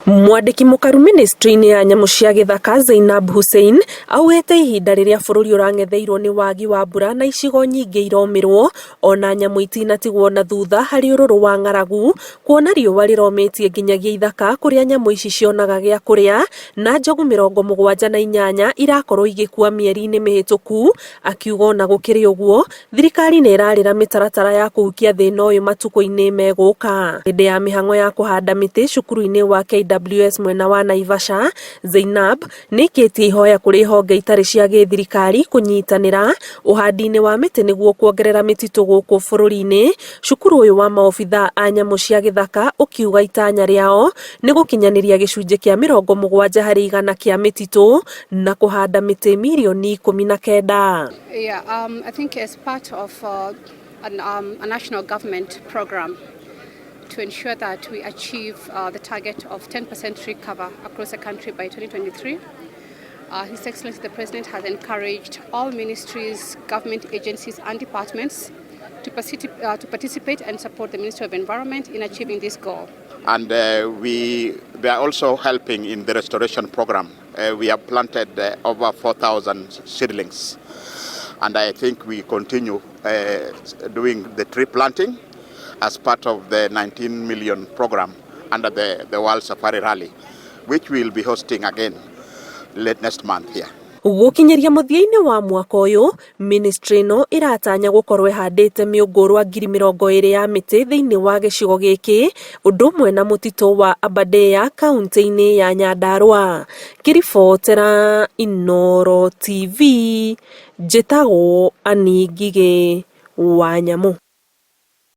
Mwandĩki mũkaru ministry-inĩ ya nyamũ cia gĩthaka Zainab Hussein augĩte ihinda rĩrĩa bũrũri ũrang'etheirwo nĩ wagi wa mbura na icigo nyingĩ iromĩrwo ona nyamũ itinatigwo na thutha harĩ ũrũrũ wa ng'aragu, kuona riũa rĩromĩtie nginyagia ithaka kũrĩa nyamũ ici cionaga gĩa kũrĩa, na njogu 78 irakorwo igĩkua mĩeri-inĩ mĩhĩtũku. Akiuga ona gũkĩrĩ ũguo, thirikari nĩ ĩrarĩra mĩtaratara ya kũhukia thĩna ũyũ matukũ-inĩ megũka. Hĩndĩ ya mĩhang'o ya kũhanda mĩtĩ cukuru-inĩ wa KWS mwena wa Naivasha, Zainab nĩ ikĩtie ihoya kũrĩ honge itarĩ cia gĩthirikari kũnyitanĩra ũhandi-inĩ wa mĩtĩ nĩguo kuongerera mĩtitũ gũkũ bũrũri-inĩ. Cukuru ũyũ wa maobitha a nyamũ cia gĩthaka ũkiuga itanya rĩao nĩ gũkinyanĩria gĩcunjĩ kĩa 70% kĩa mĩtitũ na kũhanda mĩtĩ milioni 19. I think as part of a national government program to ensure that we achieve the target of 10% tree cover across the country by 2023. His Excellency the President has encouraged all ministries, government agencies and departments to participate and support the Ministry of Environment in achieving this goal. And we are also helping in the restoration program. We have planted over 4,000 seedlings, and I think we continue doing the tree planting as part of the 19 million program under the World Safari Rally, which we will be hosting again late next month here. Gũkinyĩria mũthia-inĩ wa mwaka ũyũ, ministry ĩno ĩratanya gũkorwo ĩhandĩte mĩũngũrwa 20,000 ya mĩtĩ thĩinĩ wa gĩcigo gĩkĩ, ũndũ ũmwe na mũtitũ wa Aberdare kaunti-inĩ ya Nyandarua. Kĩribotera Inooro TV, njĩtagwo Ani Ngigĩ wa Nyamũ.